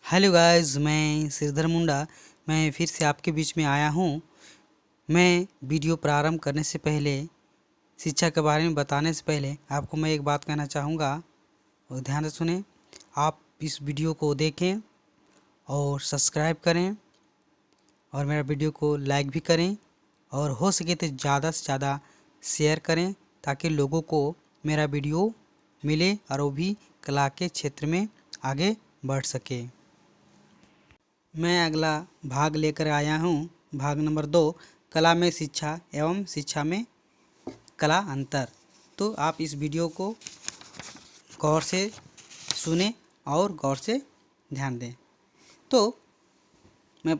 Hello guys, मैं श्रीधर मुंडा। मैं फिर से आपके बीच में आया हूँ। मैं वीडियो प्रारंभ करने से पहले, शिक्षा के बारे में बताने से पहले आपको मैं एक बात कहना चाहूँगा और ध्यान से सुनें। आप इस वीडियो को देखें और सब्सक्राइब करें और मेरा वीडियो को लाइक भी करें और हो सके तो ज़्यादा से ज़्यादा शेयर करें ताकि लोगों को मेरा वीडियो मिले और वो भी कला के क्षेत्र में आगे बढ़ सके। मैं अगला भाग लेकर आया हूँ, भाग नंबर 2, कला में शिक्षा एवं शिक्षा में कला अंतर। तो आप इस वीडियो को गौर से सुने और गौर से ध्यान दें। तो मैं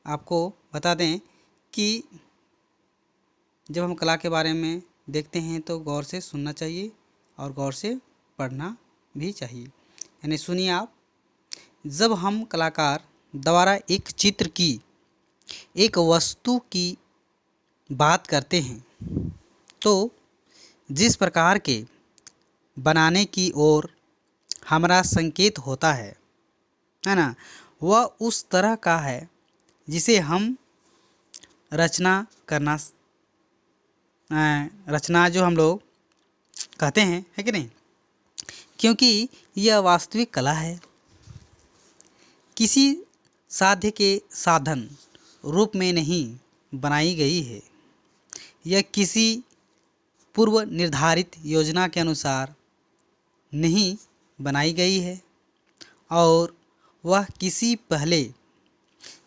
आपको बता दें कि जब हम कला के बारे में देखते हैं तो गौर से सुनना चाहिए और गौर से पढ़ना भी चाहिए। यानी सुनिए आप। जब हम कलाकार द्वारा एक चित्र की, एक वस्तु की बात करते हैं तो जिस प्रकार के बनाने की ओर हमारा संकेत होता है ना, वह उस तरह का है जिसे हम रचना जो हम लोग कहते हैं, है कि नहीं? क्योंकि यह वास्तविक कला है, किसी साध्य के साधन रूप में नहीं बनाई गई है। यह किसी पूर्व निर्धारित योजना के अनुसार नहीं बनाई गई है और वह किसी पहले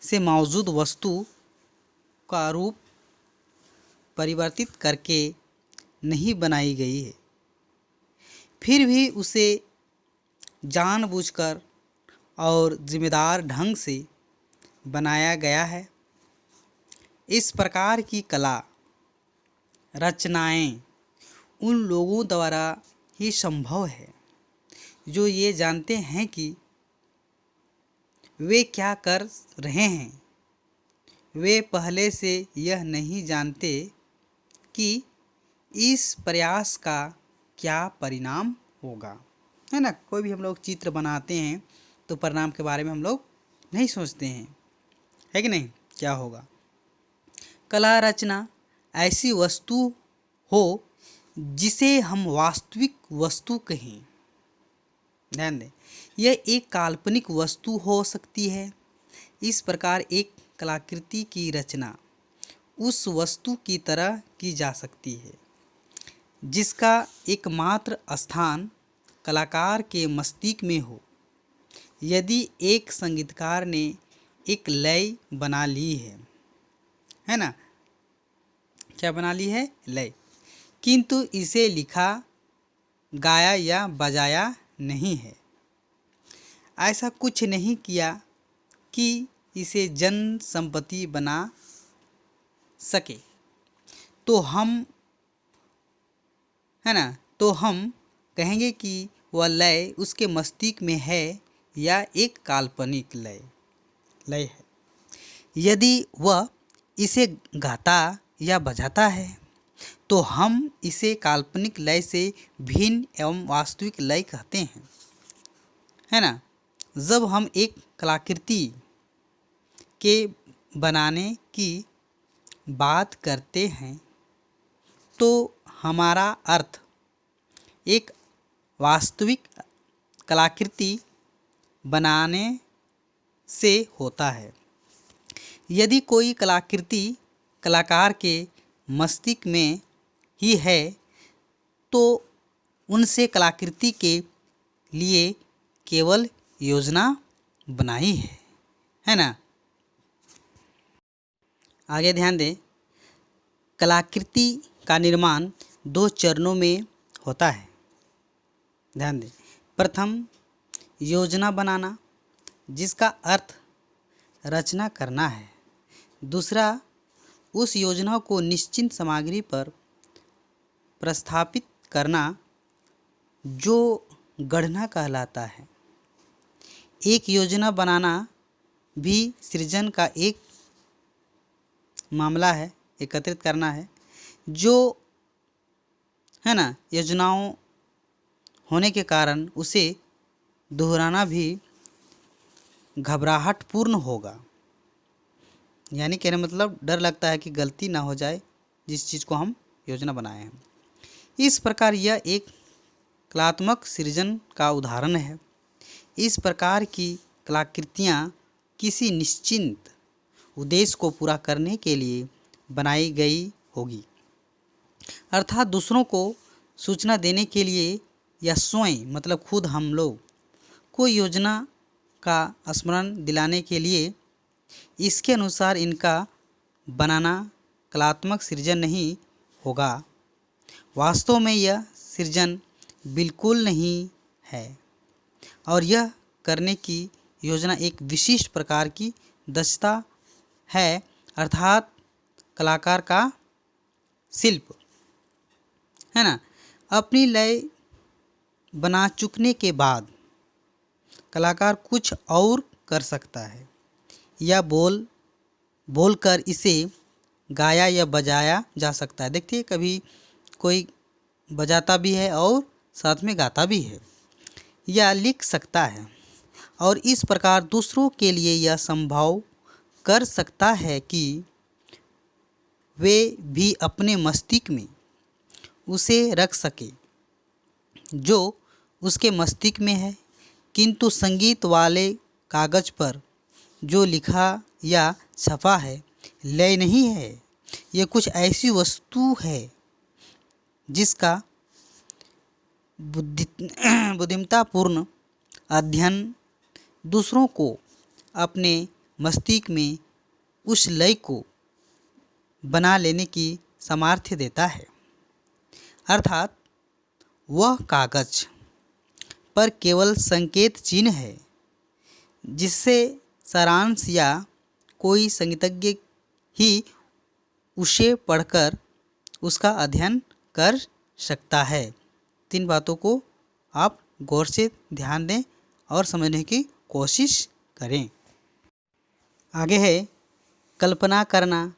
से मौजूद वस्तु का रूप परिवर्तित करके नहीं बनाई गई है। फिर भी उसे जानबूझकर और जिम्मेदार ढंग से बनाया गया है। इस प्रकार की कला रचनाएं उन लोगों द्वारा ही संभव है जो ये जानते हैं कि वे क्या कर रहे हैं। वे पहले से यह नहीं जानते कि इस प्रयास का क्या परिणाम होगा, है ना? कोई भी हम लोग चित्र बनाते हैं तो परिणाम के बारे में हम लोग नहीं सोचते हैं, है कि नहीं? क्या होगा? कला रचना ऐसी वस्तु हो जिसे हम वास्तविक वस्तु कहें। ध्यान दें, यह एक काल्पनिक वस्तु हो सकती है। इस प्रकार एक कलाकृति की रचना उस वस्तु की तरह की जा सकती है जिसका एकमात्र स्थान कलाकार के मस्तिष्क में हो। यदि एक संगीतकार ने एक लय बना ली है ना? क्या बना ली है? लय। किंतु इसे लिखा, गाया या बजाया नहीं है, ऐसा कुछ नहीं किया कि इसे जन संपत्ति बना सके, तो हम, है ना, तो हम कहेंगे कि वह लय उसके मस्तिष्क में है या एक काल्पनिक लय है। यदि वह इसे गाता या बजाता है तो हम इसे काल्पनिक लय से भिन्न एवं वास्तविक लय कहते हैं, है ना? जब हम एक कलाकृति के बनाने की बात करते हैं तो हमारा अर्थ एक वास्तविक कलाकृति बनाने से होता है। यदि कोई कलाकृति कलाकार के मस्तिष्क में ही है तो उनसे कलाकृति के लिए केवल योजना बनाई है ना? आगे ध्यान दें, कलाकृति का निर्माण 2 चरणों में होता है। ध्यान दें, प्रथम योजना बनाना, जिसका अर्थ रचना करना है। दूसरा, उस योजना को निश्चित सामग्री पर प्रस्थापित करना, जो गढ़ना कहलाता है। एक योजना बनाना भी सृजन का एक मामला है, एकत्रित करना है, जो, है ना, योजनाओं होने के कारण उसे दोहराना भी घबराहटपूर्ण होगा। यानी कहने मतलब डर लगता है कि गलती ना हो जाए जिस चीज़ को हम योजना बनाए हैं। इस प्रकार यह एक कलात्मक सृजन का उदाहरण है। इस प्रकार की कलाकृतियाँ किसी निश्चित उद्देश्य को पूरा करने के लिए बनाई गई होगी, अर्थात दूसरों को सूचना देने के लिए या स्वयं मतलब खुद हम लोग को योजना का स्मरण दिलाने के लिए। इसके अनुसार इनका बनाना कलात्मक सृजन नहीं होगा। वास्तव में यह सृजन बिल्कुल नहीं है और यह करने की योजना एक विशिष्ट प्रकार की दक्षता है, अर्थात कलाकार का शिल्प है ना। अपनी लय बना चुकने के बाद कलाकार कुछ और कर सकता है या बोलकर इसे गाया या बजाया जा सकता है। देखिए कभी कोई बजाता भी है और साथ में गाता भी है या लिख सकता है, और इस प्रकार दूसरों के लिए यह संभव कर सकता है कि वे भी अपने मस्तिष्क में उसे रख सके जो उसके मस्तिष्क में है। किंतु संगीत वाले कागज़ पर जो लिखा या छपा है लय नहीं है, ये कुछ ऐसी वस्तु है जिसका बुद्धिमत्तापूर्ण अध्ययन दूसरों को अपने मस्तिष्क में उस लय को बना लेने की सामर्थ्य देता है। अर्थात वह कागज पर केवल संकेत चिन्ह है जिससे सारांश या कोई संगीतज्ञ ही उसे पढ़कर उसका अध्ययन कर सकता है। 3 बातों को आप गौर से ध्यान दें और समझने की कोशिश करें। आगे है कल्पना करना।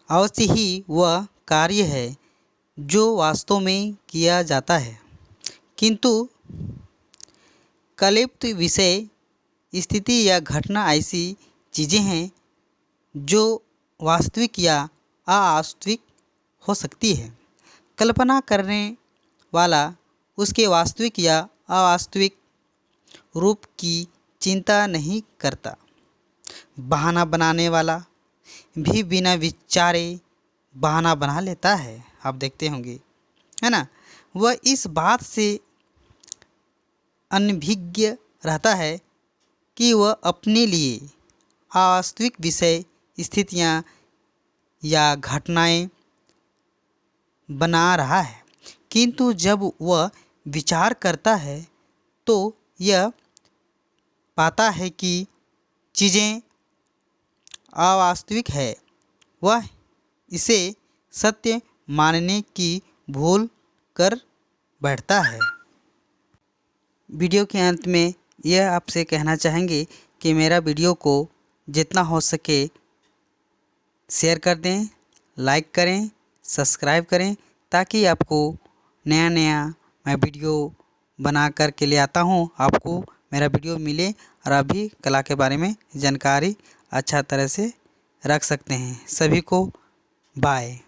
अवश्य ही वह कार्य है जो वास्तव में किया जाता है, किंतु कल्पित विषय स्थिति या घटना ऐसी चीज़ें हैं जो वास्तविक या अवास्तविक हो सकती है। कल्पना करने वाला उसके वास्तविक या अवास्तविक रूप की चिंता नहीं करता। बहाना बनाने वाला भी बिना विचारे बहाना बना लेता है, आप देखते होंगे है ना। वह इस बात से अनभिज्ञ रहता है कि वह अपने लिए अवास्तविक विषय स्थितियाँ या घटनाएं बना रहा है, किंतु जब वह विचार करता है तो यह पाता है कि चीज़ें अवास्तविक है। वह इसे सत्य मानने की भूल कर बैठता है। वीडियो के अंत में यह आपसे कहना चाहेंगे कि मेरा वीडियो को जितना हो सके शेयर कर दें, लाइक करें, सब्सक्राइब करें, ताकि आपको नया नया मैं वीडियो बना कर के ले आता हूँ, आपको मेरा वीडियो मिले और आप भी कला के बारे में जानकारी अच्छा तरह से रख सकते हैं। सभी को बाय।